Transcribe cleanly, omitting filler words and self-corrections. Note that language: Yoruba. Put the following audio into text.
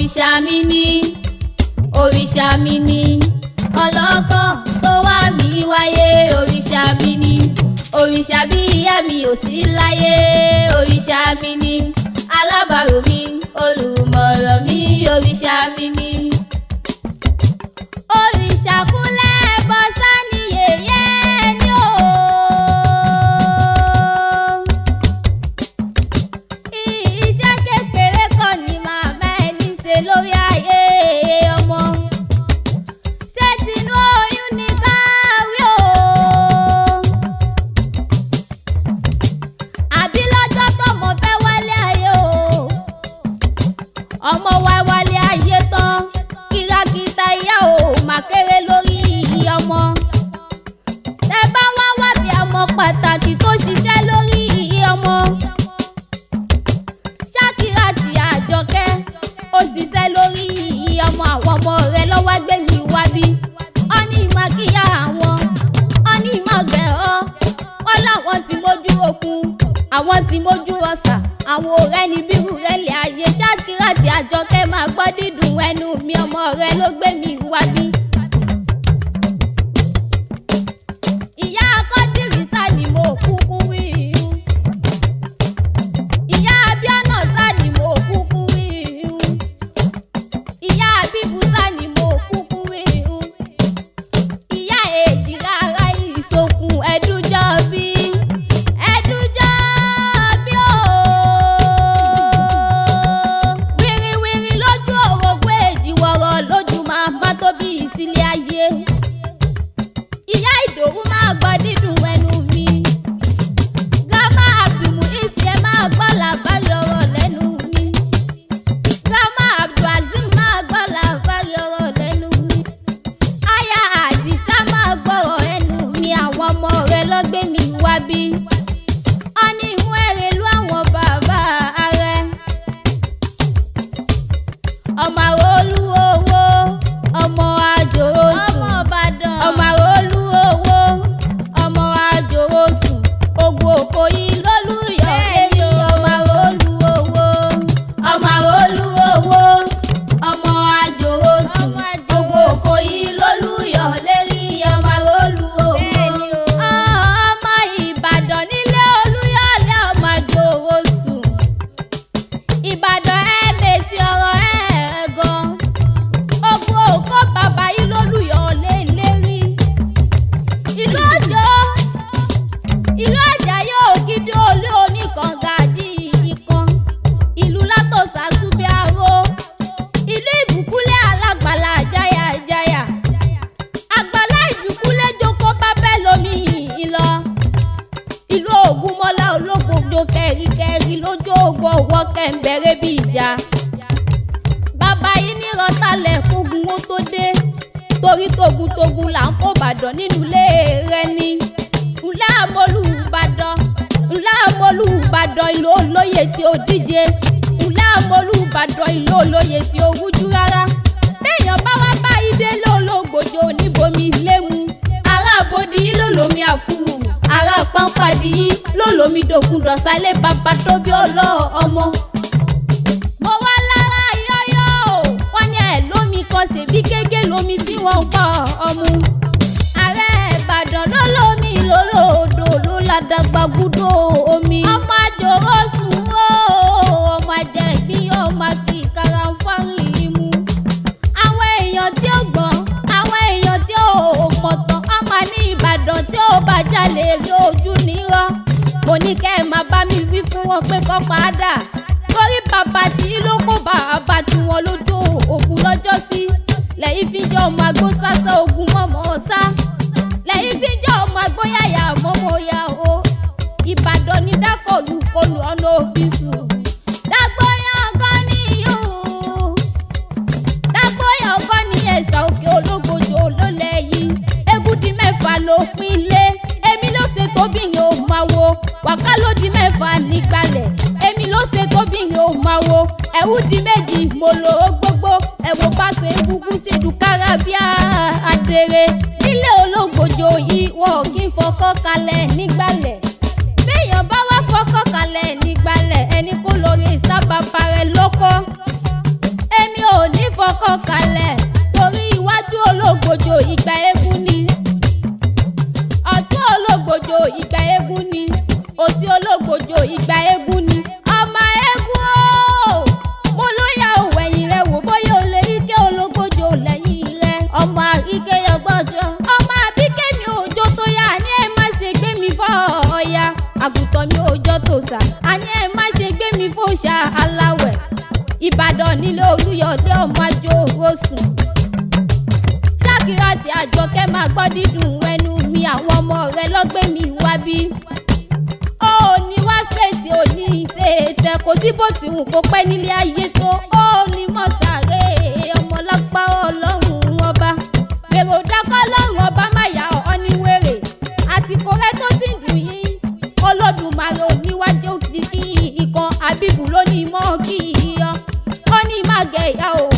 òrìṣà mi ni, òrìṣà mi ni, ọlọ́kàn tó wá mi wáyé, òrìṣà mi ni, òrìṣà bí ìyá mi ò sí láyé, òrìṣà mi ni, alábàárò mi, olùmọ̀ràn mi, òrìṣà mi ni. Òrìṣà kúnlẹ̀ bọ́ sani yèyé ni o. Iṣẹ́ kékeré kan ni màmá ẹni ṣe lórí ayé ọmọ. Ṣé tinú oyún ni káwí o? Àbí lọ́jọ́ tọ́mọ fẹ́ wálé ayé o? Ọmọ wa wálé ayé tán, kìràkìtà ìyá o máa kéré lórí ọmọ. Tẹ́ bá wá wá bí ọmọ pàtàkì tó ṣiṣẹ́ lórí ọmọ. Ṣákírátì Àjọkẹ́ ó ṣiṣẹ́ lórí ọmọ, àwọn ọmọ rẹ̀ lọ́wọ́ gbé mi wá bí. Ó ní ìmọ̀ kíyà àwọn, ó ní ìmọ̀ gbẹ̀rọ. Wọ́n láwọn ti mójú okun, àwọn ti mójú ọ̀sà, àwọn ọ̀rẹ́ ní bírù rẹ̀ lè ayé. Ṣákírátì Àjọkẹ́ máa gbọ́ dídùn ẹnu mi, ọmọ rẹ̀ ló gbé mi wá bí. Ìyá Kọ́dírì sá ni mo kúkú wí. Ìyá Abíọ́nà sá ni mo kúkú wí. Ìyá Bíbú sá ni mo kúkú wí. Ìyá Èjìrà ara ìsokùn ẹ̀dújọ́ bí. Ẹ̀dújọ́ bí o. Wìrìwìrì lójú òrògbó èjìwọ̀rọ̀ lójú màmá tó bí ìsílẹ̀ ayé. Ìyá Ìdòwú máa gbọ́ dídùn ẹnu mi. Grandma Abdulmuiz ẹ máa gbọ́ làbárí ọ̀rọ̀ lẹ́nu mi. Grandma Abdulazim máa gbọ́ làbárí ọ̀rọ̀ lẹ́nu mi. Aya Àdìsá máa gbọ́rọ̀ ẹnu mi, àwọn ọmọ rẹ̀ ló gbé mi wá bí. Ó ní ìwé èrèlú àwọn bàbá rẹ̀. Ọmọ Àrólú owó, ọmọ Àjòròsùn, ọmọ Ìbàdàn, ọmọ Àrólú owó, ọmọ Àjòròsùn, Ògùn Òkòyí lólùyọ̀ èyí, ọmọ Àrólú owó, ọmọ Àrólú owó, ọmọ Àjòròsùn, Ògùn Òkòyí lólùyọ̀ lérí, ọmọ Àrólú owó. Ọmọ Ìbàdàn nílé Olúyọ̀lé, ọmọ Àjòròsùn. Ìbàdàn ẹ mèsì ọ̀rọ̀ ẹ̀ gan. Ògùn Òkò bàbá yìí lólùyọ̀lé lérí. Ìlú Òjó, ìlú Àjàyí Ògidì olú oníkànga àjí ìkan. Ìlú Látòsà Súbíàró. Ìlú Ìbùkúlẹ̀ alágbàlá àjáyà àjáyà. Àgbàlá Ìbùkúlẹ̀ jókòó bábẹ́ lómi ìlọ. Ìlú Ògúnmọ́lá ológbòjò kẹ̀ríkẹ̀rí lójú ògbó ọwọ́ kẹ̀ǹbẹ̀rẹ̀ bí ìjà. Bàbá yìí ní rọ́tàlẹ̀ kógun ó tó dé, torí togun là ń kó Ìbàdàn nínú ilé rẹ̀ ni. Ńlá Àmọ́lù Ìbàdàn, ńlá Àmọ́lù Ìbàdàn ìlú olóyè tí ó díje. Ńlá Àmọ́lù Ìbàdàn ìlú olóyè tí ó rújú rárá. Béèyàn bá wá bá ìdè lólógbòjò níbomi lému. Ará Bòdì yìí ló lomi àfúrù, ará Pàǹpàdì yìí ló lomi dòkun dọ̀sálẹ̀ bàbá tó bí ọlọ́ ọmọ. Mo wá lára yọ́yọ́, wọ́n ní ẹ̀ lómi kan ṣèbí gégé lómi tí wọ́n ń pọ̀ ọmú. Ààrẹ Ìbàdàn ló lómi lólódò ló ládàgbà gúdò omi. Ọmọ Àjòròsùn o, ọmọ Àjẹ̀gbín, ọmọ àfi kàràǹfààní mu. Àwọn èèyàn tí ó gbọ́n, àwọn èèyàn tí ó mọ̀tàn, ọmọ ní Ìbàdàn tí ó bá jalè rí ojú nírọ́. Mo ní kẹ́ ẹ máa bá mi wí fún wọn pé kọ́ padà. Torí bàbá tí ló kó bàbá tí wọn lójú ògùn lọ́jọ́ sí. Lẹ́yìn fi jẹ́ ọmọ agbó sásá ogun mọ́mọ́ sá. Lẹ́yìn fi jẹ́ ọmọ agbó yàyà mọ́mọ́ yà o. Ìbàdàn ní dákọ̀lù kọlù ọ̀nà òbí sùn. Dágbóyàn ọgọ́ ní yóò. Dágbóyàn ọgọ́ ní ẹ̀sà òkè ológbòjò ló lẹ́yìn. Egúdí mẹ́fà ló pín lé. Èmi ló ṣe tóbìnrin ò máa wo. Wàká ló di mẹ́fà nígbàlẹ̀. Èmi ló ṣe tóbìnrin ò máa wo. Ẹ̀wù di méjì mo lò ó gbogbo. Ẹ̀wò bá ṣe egungun sí dùkárà bí adèrè. Nílé ológbòjò yìí wọ́n kì í fọkọ́ kalẹ̀ nígbàlẹ̀. Béèyàn bá wá fọkọ́ kalẹ̀ nígbàlẹ̀, ẹni kó lórí sábàbà rẹ̀ lọ́kọ́. Èmi ò ní fọkàn kalẹ̀ torí iwájú ológbòjò ìgbà eégún ni ọ̀tún ológbòjò ìgbà eégún ni òsì ológbòjò ìgbà eégún ni ọmọ eégún o mo lóyà òwò ẹ̀yìn rẹ wò bóyá o lè ike ológbòjò lẹ́yìn rẹ ọmọ àríkè yọgbọ́jọ ọmọ àbíkẹ́ mi òjò tó yá ní ẹ má ṣe gbé mi fọ́ ọ̀ya àgùntàn mi òjò tó sà àní ẹ má ṣe gbé mi fòṣà aláwẹ̀ Ìbàdàn nílé Olúyọ̀lé ọmọ àjò rosùn Ṣàkírà tí Àjọkẹ́ máa gbọ́ dídùn ẹnu mi àwọn ọmọ rẹ lọ́gbẹ́ mi wá bí ó ní wá ṣètì ò ní ṣe tẹ kò sí bó ti hùn kó pẹ́ nílé ayé tó ó ní mọ̀ sáré ọmọ lápá Ọlọ́run ọba èrò dákọ́ Ọlọ́run ọba má yà ọ́ ní wèrè àsìkò rẹ tó ti dùn yín Olódùmarè oníwájú kìkì ìkan Àbíbù ló ní mọ́ kí iyọ̀ ó ní má gẹ̀ ìyá òun